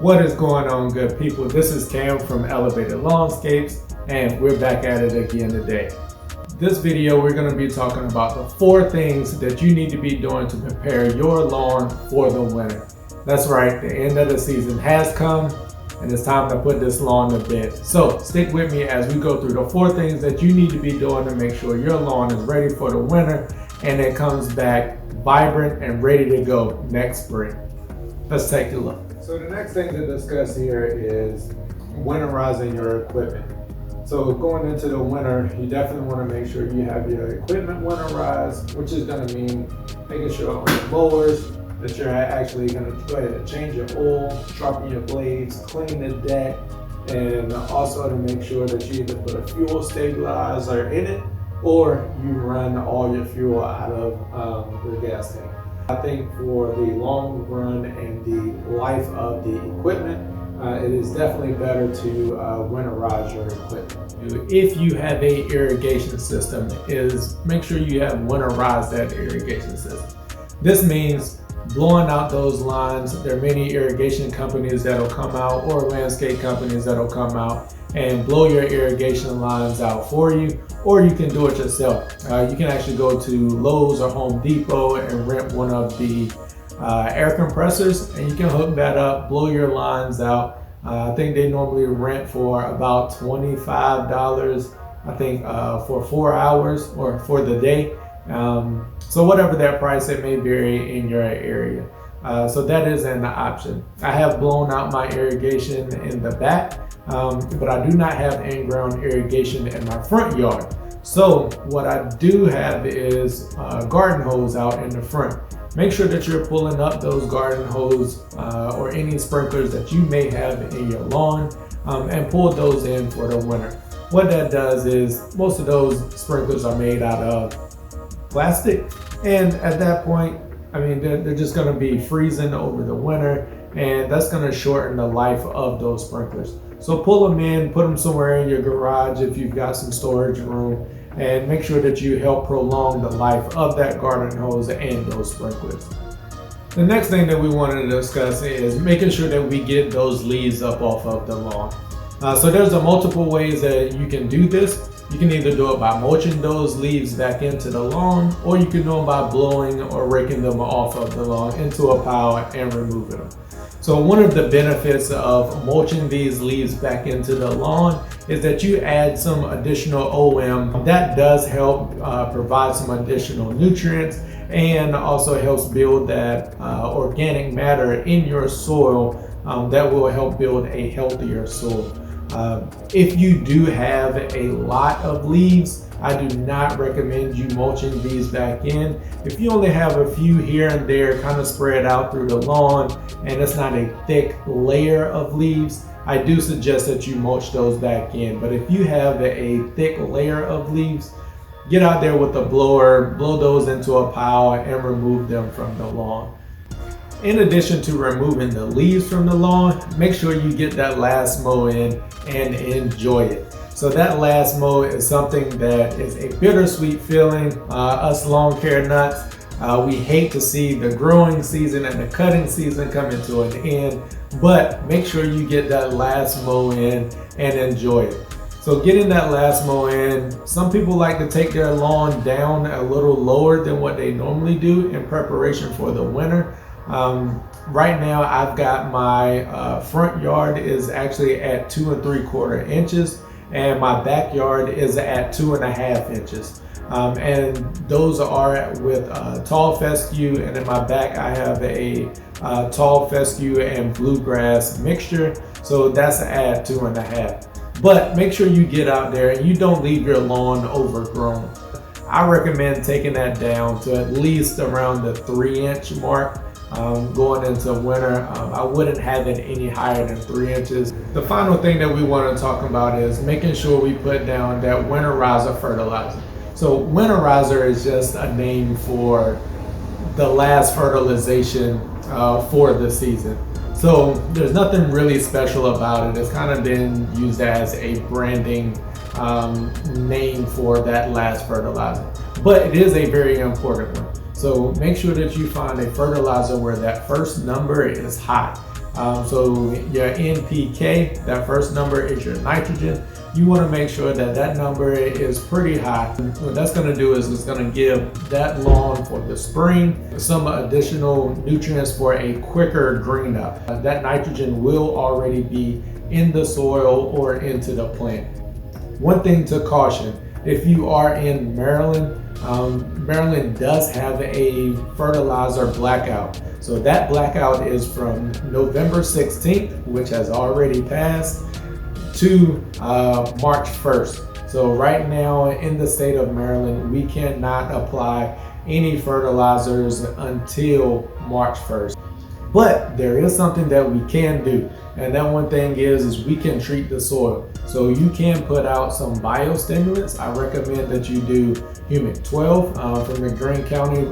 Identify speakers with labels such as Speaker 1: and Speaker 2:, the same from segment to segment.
Speaker 1: What is going on, good people? This is Cam from Elevated Lawnscapes, and we're back at it again today. This video, we're going to be talking about the 4 things that you need to be doing to prepare your lawn for the winter. That's right, the end of the season has come, and it's time to put this lawn to bed. So stick with me as we go through the 4 things that you need to be doing to make sure your lawn is ready for the winter and it comes back vibrant and ready to go next spring. Let's take a look. So the next thing to discuss here is winterizing your equipment. So going into the winter, you definitely want to make sure you have your equipment winterized, which is going to mean making sure on your mowers that you're actually going to go ahead and change your oil, sharpen your blades, clean the deck, and also to make sure that you either put a fuel stabilizer in it or you run all your fuel out of your gas tank. I think for the long run and the life of the equipment, it is definitely better to winterize your equipment. If you have an irrigation system, make sure you have winterized that irrigation system. This means blowing out those lines. There are many irrigation companies that'll come out, or landscape companies that'll come out and blow your irrigation lines out for you, or you can do it yourself. You can actually go to Lowe's or Home Depot and rent one of the air compressors, and you can hook that up, blow your lines out. I think they normally rent for about $25, I think, for 4 hours or for the day. So whatever that price, it may vary in your area. So that is an option. I have blown out my irrigation in the back, but I do not have in-ground irrigation in my front yard. So what I do have is garden hose out in the front. Make sure that you're pulling up those garden hose or any sprinklers that you may have in your lawn and pull those in for the winter. What that does is most of those sprinklers are made out of plastic, and at that point, I mean, they're just going to be freezing over the winter, and that's going to shorten the life of those sprinklers. So pull them in, put them somewhere in your garage if you've got some storage room, and make sure that you help prolong the life of that garden hose and those sprinklers. The next thing that we wanted to discuss is making sure that we get those leaves up off of the lawn. So there's multiple ways that you can do this. You can either do it by mulching those leaves back into the lawn, or you can do them by blowing or raking them off of the lawn into a pile and removing them. So one of the benefits of mulching these leaves back into the lawn is that you add some additional OM. That does help provide some additional nutrients and also helps build that organic matter in your soil that will help build a healthier soil. If you do have a lot of leaves, I do not recommend you mulching these back in. If you only have a few here and there kind of spread out through the lawn and it's not a thick layer of leaves, I do suggest that you mulch those back in. But if you have a thick layer of leaves, get out there with a blower, blow those into a pile and remove them from the lawn. In addition to removing the leaves from the lawn, make sure you get that last mow in and enjoy it. So that last mow is something that is a bittersweet feeling. Us lawn care nuts, we hate to see the growing season and the cutting season coming to an end, but make sure you get that last mow in and enjoy it. So getting that last mow in, some people like to take their lawn down a little lower than what they normally do in preparation for the winter. Right now I've got my front yard is actually at 2 3/4 inches and my backyard is at 2.5 inches. And those are with tall fescue, and in my back I have a tall fescue and bluegrass mixture, so that's at 2.5. But make sure you get out there and you don't leave your lawn overgrown. I recommend taking that down to at least around the 3-inch mark. Going into winter, I wouldn't have it any higher than 3 inches. The final thing that we want to talk about is making sure we put down that Winterizer fertilizer. So Winterizer is just a name for the last fertilization for the season. So there's nothing really special about it. It's kind of been used as a branding name for that last fertilizer. But it is a very important one. So make sure that you find a fertilizer where that first number is high. So your NPK, that first number is your nitrogen. You want to make sure that that number is pretty high. What that's going to do is it's going to give that lawn for the spring some additional nutrients for a quicker green up. That nitrogen will already be in the soil or into the plant. One thing to caution, if you are in Maryland, Maryland does have a fertilizer blackout. So that blackout is from November 16th, which has already passed, to March 1st. So right now in the state of Maryland, we cannot apply any fertilizers until March 1st. But there is something that we can do. And that one thing is we can treat the soil. So you can put out some biostimulants. I recommend that you do Humic 12 from the Greene County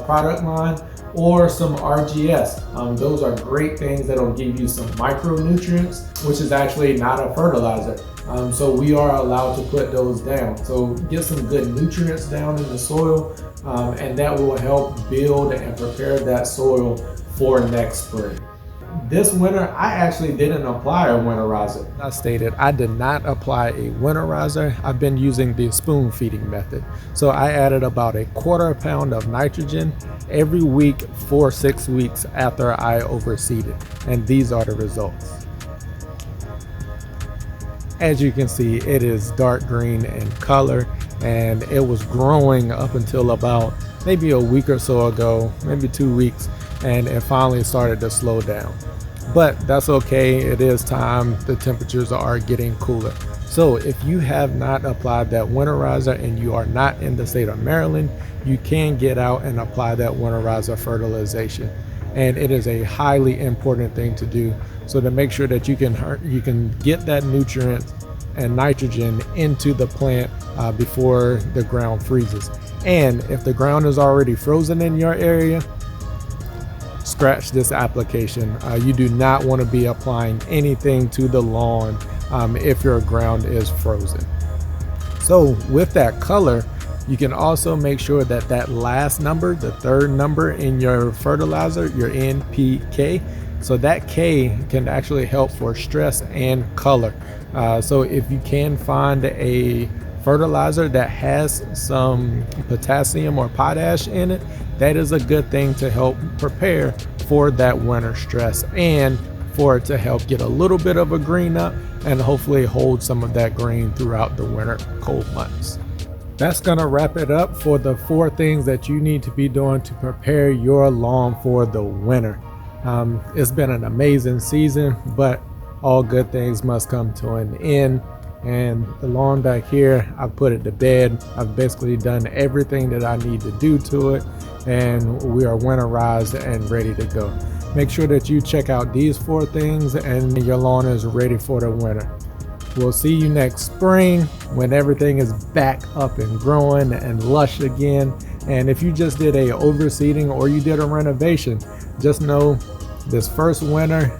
Speaker 1: product line, or some RGS. Those are great things that'll give you some micronutrients, which is actually not a fertilizer. So we are allowed to put those down. So get some good nutrients down in the soil, and that will help build and prepare that soil for next spring. This winter, I actually didn't apply a winterizer. I stated I did not apply a winterizer. I've been using the spoon feeding method. So I added about a 1/4 pound of nitrogen every week for 6 weeks after I overseeded. And these are the results. As you can see, it is dark green in color, and it was growing up until about maybe a week or so ago, maybe 2 weeks, and it finally started to slow down. But that's okay, it is time. The temperatures are getting cooler. So if you have not applied that winterizer and you are not in the state of Maryland, you can get out and apply that winterizer fertilization. And it is a highly important thing to do, so to make sure that you can get that nutrient and nitrogen into the plant before the ground freezes. And if the ground is already frozen in your area, scratch this application. You do not want to be applying anything to the lawn if your ground is frozen. So with that color, you can also make sure that that last number, the third number in your fertilizer, your NPK, so that K can actually help for stress and color. So if you can find a fertilizer that has some potassium or potash in it, that is a good thing to help prepare for that winter stress and for it to help get a little bit of a green up and hopefully hold some of that green throughout the winter cold months. That's gonna wrap it up for the 4 things that you need to be doing to prepare your lawn for the winter. It's been an amazing season, but all good things must come to an end. And the lawn back here, I've put it to bed. I've basically done everything that I need to do to it, and we are winterized and ready to go. Make sure that you check out these 4 things and your lawn is ready for the winter. We'll see you next spring when everything is back up and growing and lush again. And if you just did a overseeding or you did a renovation, just know this first winter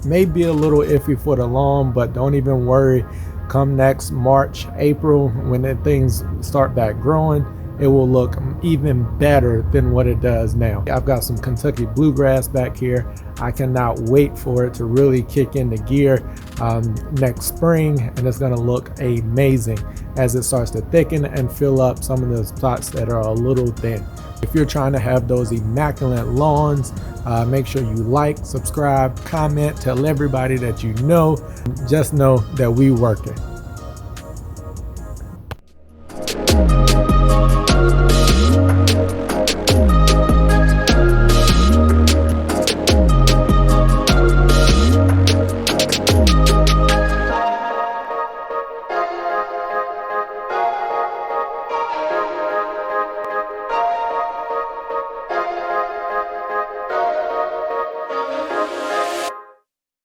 Speaker 1: may be a little iffy for the lawn, but don't even worry. Come next March, April, when things start back growing, it will look even better than what it does now. I've got some Kentucky bluegrass back here. I cannot wait for it to really kick into gear next spring, and it's gonna look amazing as it starts to thicken and fill up some of those spots that are a little thin. If you're trying to have those immaculate lawns, make sure you like, subscribe, comment, tell everybody that you know. Just know that we working.